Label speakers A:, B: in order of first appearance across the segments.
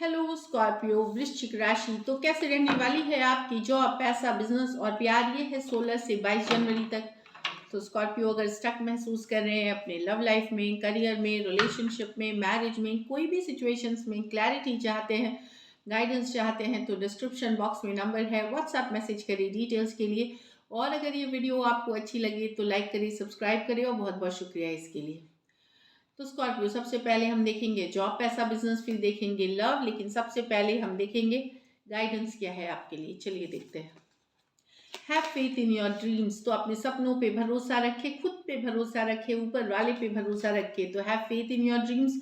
A: Hello Scorpio वृश्चिक राशि। तो कैसे रहने वाली है आपकी जॉब, पैसा, बिजनेस और प्यार। ये है 16 से 22 जनवरी तक। तो स्कॉर्पियो अगर स्टक महसूस कर रहे हैं अपने लव लाइफ में, करियर में, रिलेशनशिप में, मैरिज में, कोई भी सिचुएशंस में क्लैरिटी चाहते हैं, गाइडेंस चाहते हैं, तो डिस्क्रिप्शन बॉक्स में नंबर है, व्हाट्सएप मैसेज करिए डिटेल्स के लिए। और अगर ये वीडियो आपको अच्छी लगे तो लाइक करिए, सब्सक्राइब करिए और बहुत बहुत शुक्रिया इसके लिए। तो स्कॉर्पियो सबसे पहले हम देखेंगे जॉब, पैसा, बिजनेस, फिर देखेंगे लव, लेकिन सबसे पहले हम देखेंगे गाइडेंस क्या है आपके लिए। चलिए देखते हैं। Have faith in your dreams. तो अपने सपनों पे भरोसा रखे, खुद पे भरोसा रखे, ऊपर वाले पे भरोसा रखे। तो have faith in your dreams,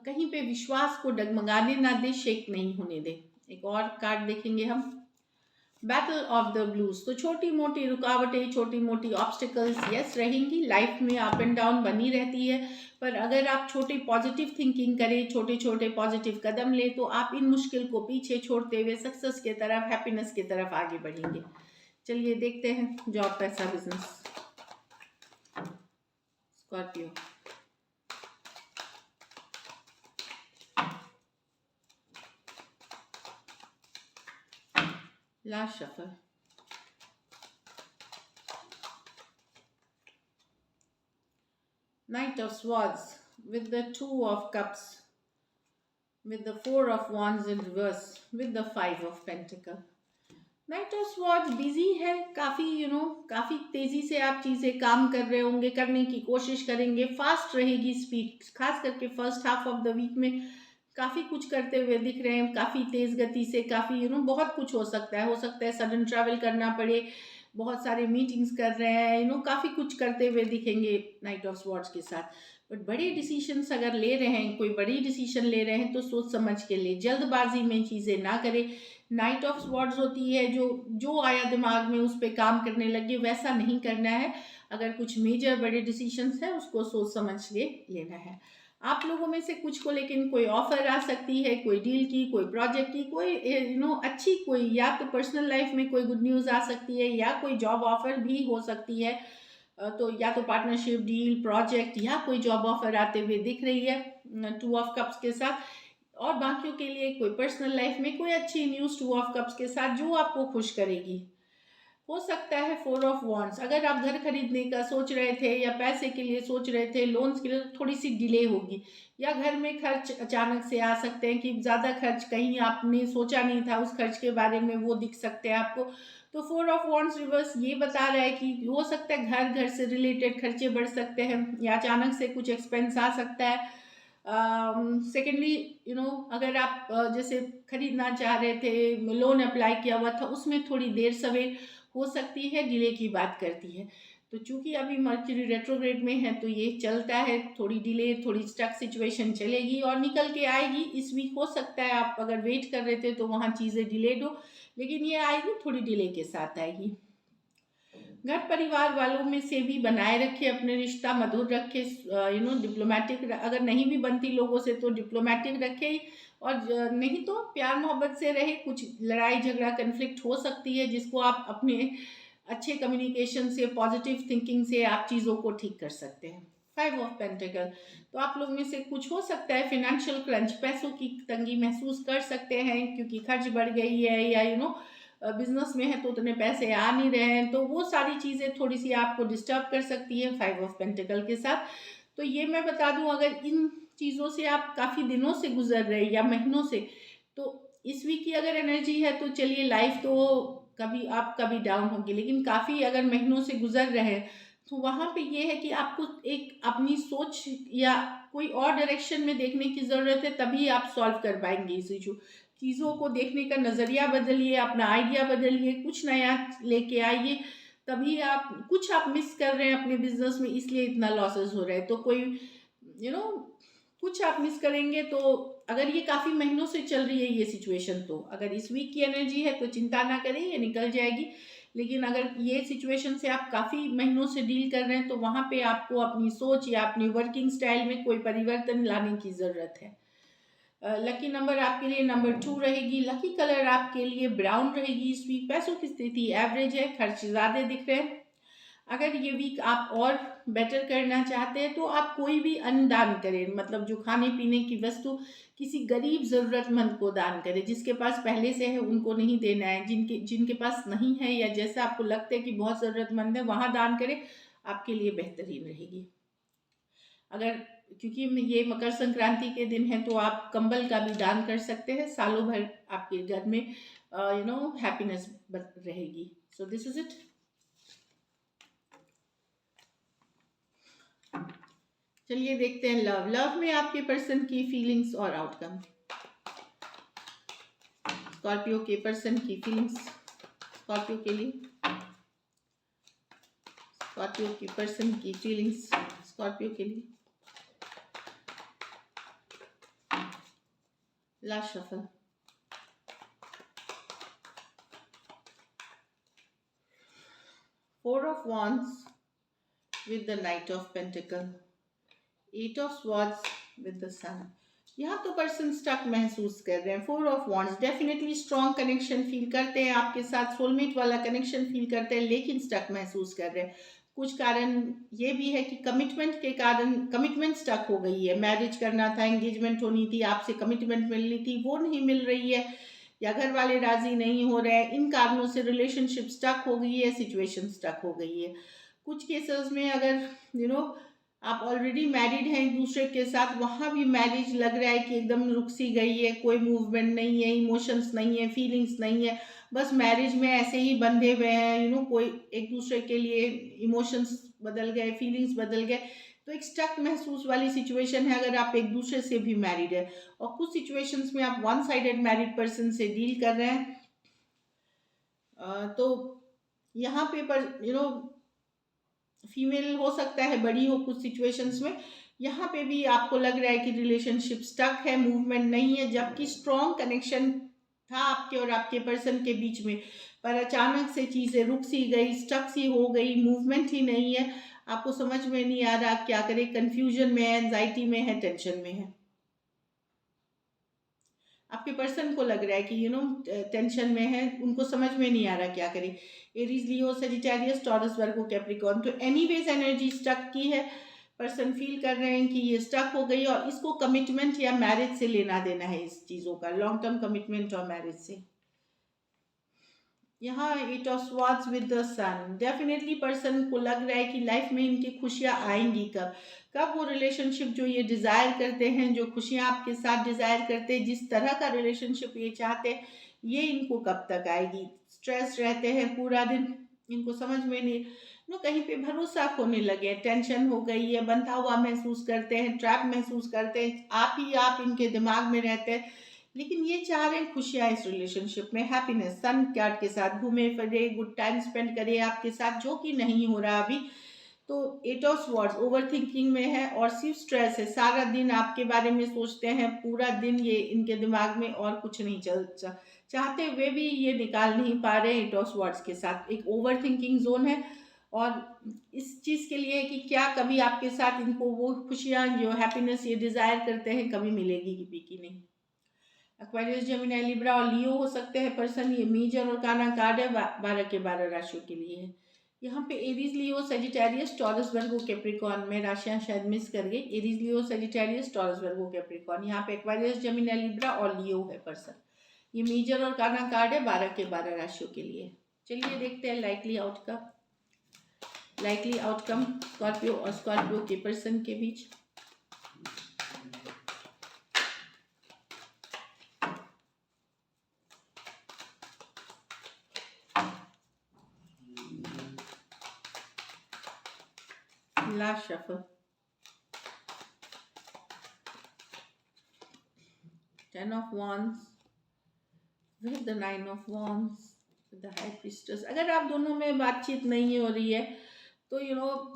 A: कहीं पे विश्वास को डगमगाने ना दे, शेक नहीं होने दे। एक और कार्ड देखेंगे हम, बैटल ऑफ द ब्लूज। तो छोटी मोटी रुकावटें, छोटी मोटी ऑब्स्टिकल्स यस रहेंगी, लाइफ में अप एंड डाउन बनी रहती है। पर अगर आप छोटे पॉजिटिव थिंकिंग करें, छोटे छोटे पॉजिटिव कदम लें, तो आप इन मुश्किल को पीछे छोड़ते हुए सक्सेस के तरफ, हैप्पीनेस की तरफ आगे बढ़ेंगे। चलिए देखते हैं जॉब, पैसा, business. Scorpio, last shuffle, Knight of Swords with the Two of Cups, with the Four of Wands in reverse, with the Five of Pentacles. Night of swords busy है काफ़ी, काफ़ी तेज़ी से आप चीज़ें काम कर रहे होंगे, करने की कोशिश करेंगे, फास्ट रहेगी स्पीड, खास करके first half of the week में काफ़ी कुछ करते हुए दिख रहे हैं, काफ़ी तेज़ गति से, काफ़ी बहुत कुछ हो सकता है सडन ट्रैवल करना पड़े, बहुत सारे मीटिंग्स कर रहे हैं, काफ़ी कुछ करते हुए दिखेंगे नाइट ऑफ स्वॉर्ड्स के साथ। बट बड़े डिसीशंस अगर ले रहे हैं, कोई बड़ी डिसीजन ले रहे हैं, तो सोच समझ के ले, जल्दबाजी में चीज़ें ना करें। नाइट ऑफ स्वॉर्ड्स होती है जो जो आया दिमाग में उस पर काम करने लगे, वैसा नहीं करना है। अगर कुछ मेजर बड़े डिसीशंस है उसको सोच समझ के लेना है। आप लोगों में से कुछ को लेकिन कोई ऑफर आ सकती है, कोई डील की, कोई प्रोजेक्ट की, कोई अच्छी, कोई या तो पर्सनल लाइफ में कोई गुड न्यूज़ आ सकती है, या कोई जॉब ऑफर भी हो सकती है। तो या तो पार्टनरशिप, डील, प्रोजेक्ट, या कोई जॉब ऑफर आते हुए दिख रही है टू ऑफ कप्स के साथ। और बाकियों के लिए कोई पर्सनल लाइफ में कोई अच्छी न्यूज़ टू ऑफ कप्स के साथ जो आपको खुश करेगी। हो सकता है फोर ऑफ वॉन्ड्स, अगर आप घर खरीदने का सोच रहे थे या पैसे के लिए सोच रहे थे, लोन्स के लिए, तो थोड़ी सी डिले होगी, या घर में खर्च अचानक से आ सकते हैं कि ज़्यादा खर्च कहीं आपने सोचा नहीं था उस खर्च के बारे में, वो दिख सकते हैं आपको। तो फोर ऑफ वॉन्ड्स रिवर्स ये बता रहा है कि हो सकता है घर से रिलेटेड खर्चे बढ़ सकते हैं, या अचानक से कुछ एक्सपेंस आ सकता है। सेकेंडली, अगर आप जैसे खरीदना चाह रहे थे, लोन अप्लाई किया हुआ था, उसमें थोड़ी देर सवेर हो सकती है, डिले की बात करती है। तो चूंकि अभी मर्क्यूरी रेट्रोग्रेड में है तो ये चलता है, थोड़ी डिले, थोड़ी स्टक सिचुएशन चलेगी और निकल के आएगी इस वीक। हो सकता है आप अगर वेट कर रहे थे तो वहाँ चीज़ें डिलेड हो, लेकिन ये आएगी, थोड़ी डिले के साथ आएगी। घर परिवार वालों में से भी बनाए रखे अपने रिश्ता, मधुर रखे, डिप्लोमेटिक, अगर नहीं भी बनती लोगों से तो डिप्लोमेटिक रखे, और नहीं तो प्यार मोहब्बत से रहे। कुछ लड़ाई झगड़ा कन्फ्लिक्ट हो सकती है जिसको आप अपने अच्छे कम्युनिकेशन से, पॉजिटिव थिंकिंग से आप चीज़ों को ठीक कर सकते हैं। फाइव ऑफ पेंटिकल, तो आप लोग में से कुछ हो सकता है फिनेंशियल क्रंच, पैसों की तंगी महसूस कर सकते हैं क्योंकि खर्च बढ़ गई है, या बिजनेस में है तो उतने पैसे आ नहीं रहे हैं, तो वो सारी चीज़ें थोड़ी सी आपको डिस्टर्ब कर सकती है फाइव ऑफ पेंटिकल के साथ। तो ये मैं बता दूं, अगर इन चीज़ों से आप काफ़ी दिनों से गुजर रहे या महीनों से, तो इस वीक की अगर एनर्जी है तो चलिए, लाइफ तो कभी आप कभी डाउन होगी, लेकिन काफ़ी अगर महीनों से गुजर रहे हैं तो वहाँ पे ये है कि आपको एक अपनी सोच या कोई और डायरेक्शन में देखने की ज़रूरत है, तभी आप सॉल्व कर पाएंगे इस इशू। चीज़ों को देखने का नज़रिया बदलिए, अपना आइडिया बदलिए, कुछ नया लेके आइए, तभी आप मिस कर रहे हैं अपने बिजनेस में, इसलिए इतना लॉसेस हो रहे हैं। तो कोई यू नो कुछ आप मिस करेंगे। तो अगर ये काफ़ी महीनों से चल रही है ये सिचुएशन, तो अगर इस वीक की एनर्जी है तो चिंता ना करें, ये निकल जाएगी। लेकिन अगर ये सिचुएशन से आप काफ़ी महीनों से डील कर रहे हैं तो वहाँ पे आपको अपनी सोच या अपनी वर्किंग स्टाइल में कोई परिवर्तन लाने की ज़रूरत है। लकी नंबर आपके लिए नंबर 2 रहेगी। लकी कलर आपके लिए ब्राउन रहेगी इस वीक। पैसों की स्थिति एवरेज है, खर्च ज़्यादा दिख रहे हैं। अगर ये वीक आप और बेटर करना चाहते हैं तो आप कोई भी अन्न दान करें, मतलब जो खाने पीने की वस्तु किसी गरीब ज़रूरतमंद को दान करें। जिसके पास पहले से है उनको नहीं देना है, जिनके जिनके पास नहीं है या जैसा आपको लगता है कि बहुत ज़रूरतमंद है वहाँ दान करें, आपके लिए बेहतरीन रहेगी। अगर क्योंकि ये मकर संक्रांति के दिन है तो आप कंबल का भी दान कर सकते हैं, सालों भर आपके घर में हैप्पीनेस रहेगी। So this is it. चलिए देखते हैं लव। लव में आपके पर्सन की फीलिंग्स और आउटकम। स्कॉर्पियो के पर्सन की फीलिंग्स स्कॉर्पियो के लिए, स्कॉर्पियो की पर्सन की फीलिंग्स स्कॉर्पियो के लिए। Last shuffle. Four of wands with the knight of pentacle, eight of swords with the sun। यहाँ तो पर्सन स्टक महसूस कर रहे हैं। Four of wands definitely strong connection feel करते हैं आपके साथ, सोलमेट वाला कनेक्शन फील करते हैं, लेकिन स्टक महसूस कर रहे हैं। कुछ कारण ये भी है कि कमिटमेंट के कारण कमिटमेंट स्टक हो गई है। मैरिज करना था, एंगेजमेंट होनी थी, आपसे कमिटमेंट मिलनी थी, वो नहीं मिल रही है, या घर वाले राजी नहीं हो रहे हैं। इन कारणों से रिलेशनशिप स्टक हो गई है, सिचुएशन स्टक हो गई है। कुछ केसेस में अगर आप ऑलरेडी मैरिड हैं एक दूसरे के साथ, वहाँ भी मैरिज लग रहा है कि एकदम रुक सी गई है, कोई मूवमेंट नहीं है, इमोशंस नहीं है, फीलिंग्स नहीं है, बस मैरिज में ऐसे ही बंधे हुए हैं। कोई एक दूसरे के लिए इमोशंस बदल गए, फीलिंग्स बदल गए, तो एक स्टक महसूस वाली सिचुएशन है अगर आप एक दूसरे से भी मैरिड है। और कुछ सिचुएशंस में आप वन साइडेड मैरिड पर्सन से डील कर रहे हैं। तो यहाँ पे पर फीमेल हो सकता है बड़ी हो कुछ सिचुएशंस में, यहाँ पे भी आपको लग रहा है कि रिलेशनशिप स्टक है, मूवमेंट नहीं है, जबकि स्ट्रॉन्ग कनेक्शन था आपके और आपके पर्सन के बीच में, पर अचानक से चीज़ें रुक सी गई, स्टक सी हो गई, मूवमेंट ही नहीं है। आपको समझ में नहीं आ रहा क्या करें, कंफ्यूजन में है, एंजाइटी में है, टेंशन में है। आपके पर्सन को लग रहा है कि टेंशन में है, उनको समझ में नहीं आ रहा क्या करें। एरीज, लियो, सेजिटेरियस, टॉरस, वर्गो, कैप्रिकॉर्न, तो एनीवेज एनर्जी स्टक की है। पर्सन फील कर रहे हैं कि ये स्टक हो गई और इसको कमिटमेंट या मैरिज से लेना देना है, इस चीज़ों का लॉन्ग टर्म कमिटमेंट और मैरिज से। यहाँ eight of swords with the sun, definitely person को लग रहा है कि लाइफ में इनकी खुशियाँ आएंगी। कब कब वो रिलेशनशिप जो ये डिज़ायर करते हैं, जो खुशियाँ आपके साथ डिज़ायर करते हैं, जिस तरह का रिलेशनशिप ये चाहते हैं, ये इनको कब तक आएगी। स्ट्रेस रहते हैं पूरा दिन, इनको समझ में नहीं कहीं पे भरोसा खोने लगे, टेंशन हो गई है, बंधा हुआ महसूस करते हैं, ट्रैप महसूस करते हैं, आप ही आप इनके दिमाग में रहते हैं। लेकिन ये चाह रहे हैं खुशियाँ इस रिलेशनशिप में, हैप्पीनेस, सन कार्ड के साथ घूमे फिरे, गुड टाइम स्पेंड करे आपके साथ, जो कि नहीं हो रहा अभी। तो eight of swords over thinking में है और सिर्फ स्ट्रेस है, सारा दिन आपके बारे में सोचते हैं, पूरा दिन ये इनके दिमाग में और कुछ नहीं चाहते हुए भी ये निकाल नहीं पा रहे। एट ऑफ स्वॉर्ड्स के साथ एक ओवर थिंकिंग जोन है, और इस चीज़ के लिए कि क्या कभी आपके साथ इनको वो खुशियाँ जो हैप्पीनेस ये डिज़ायर करते हैं कभी मिलेगी कि नहीं। एक्वेरियस, जेमिनी, लिब्रा और लियो हो सकते हैं पर्सन। ये मेजर और काना कार्ड है, 12 के 12 राशियों के लिए है। यहाँ पे एरीज, लियो, सेजिटेरियस, टॉरस, वर्गो, कैप्रिकॉर्न में राशियाँ शायद मिस कर गई। एरीज, लियो, सेजिटेरियस, टॉरस, वर्गो, कैप्रिकॉर्न, यहाँ पे एक्वेरियस, जेमिनी, लिब्रा और लियो है पर्सन। ये मेजर और काना कार्ड है, 12 के 12 राशियों के लिए। चलिए देखते हैं लाइकली आउटकम स्कॉर्पियो और स्कॉर्पियो के पर्सन के बीच। Last shuffle. 10 of wands with the 9 of wands with the high priestess। अगर आप दोनों में बातचीत नहीं हो रही है तो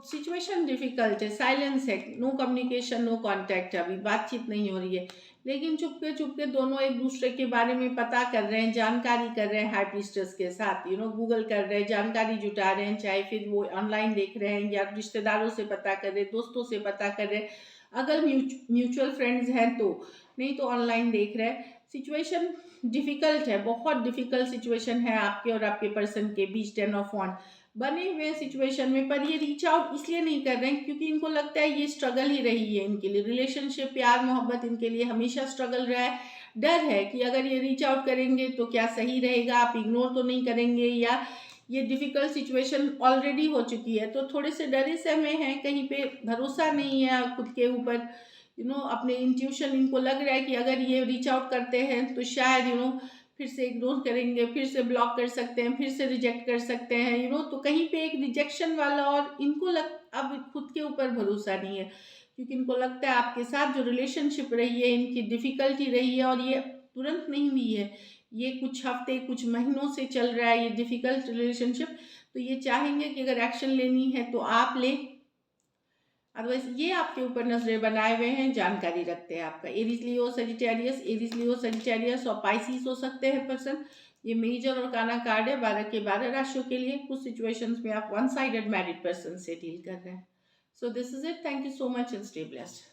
A: सिचुएशन डिफिकल्ट है, साइलेंस है, नो कम्युनिकेशन, नो कांटेक्ट, अभी बातचीत नहीं हो रही है, लेकिन चुपके चुपके दोनों एक दूसरे के बारे में पता कर रहे हैं, जानकारी कर रहे हैं हाई प्रीस्टेस के साथ, गूगल कर रहे हैं, जानकारी जुटा रहे हैं, चाहे फिर वो ऑनलाइन देख रहे हैं या रिश्तेदारों से पता कर रहे हैं, दोस्तों से पता कर रहे हैं, अगर म्यूचुअल फ्रेंड्स हैं तो, नहीं तो ऑनलाइन देख रहे हैं। सिचुएशन डिफिकल्ट है, बहुत डिफिकल्ट सिचुएशन है आपके और आपके पर्सन के बीच। 10 ऑफ वॉन्ड बने हुए हैं सिचुएशन में, पर ये रीच आउट इसलिए नहीं कर रहे हैं क्योंकि इनको लगता है ये स्ट्रगल ही रही है इनके लिए, रिलेशनशिप, प्यार मोहब्बत इनके लिए हमेशा स्ट्रगल रहा है। डर है कि अगर ये रीच आउट करेंगे तो क्या सही रहेगा, आप इग्नोर तो नहीं करेंगे, या ये डिफ़िकल्ट सिचुएशन ऑलरेडी हो चुकी है, तो थोड़े से डरे सहमे हैं, कहीं पे भरोसा नहीं है खुद के ऊपर, अपने इंट्यूशन, इनको लग रहा है कि अगर ये रीच आउट करते हैं तो शायद फिर से इग्नोर करेंगे, फिर से ब्लॉक कर सकते हैं, फिर से रिजेक्ट कर सकते हैं, तो कहीं पे एक रिजेक्शन वाला, और इनको अब खुद के ऊपर भरोसा नहीं है क्योंकि इनको लगता है आपके साथ जो रिलेशनशिप रही है इनकी डिफ़िकल्टी रही है, और ये तुरंत नहीं हुई है, ये कुछ हफ्ते कुछ महीनों से चल रहा है ये डिफ़िकल्ट रिलेशनशिप। तो ये चाहेंगे कि अगर एक्शन लेनी है तो आप लें, अदरवाइज ये आपके ऊपर नजरें बनाए हुए हैं, जानकारी रखते हैं आपका Aries Leo Sagittarius, Aries Leo Sagittarius और पाइसिस हो सकते हैं पर्सन। ये मेजर और काना कार्ड है 12 के 12 राशियों के लिए। कुछ सिचुएशंस में आप वन साइडेड मैरिड पर्सन से डील कर रहे हैं। So this is it, thank you so much and stay blessed.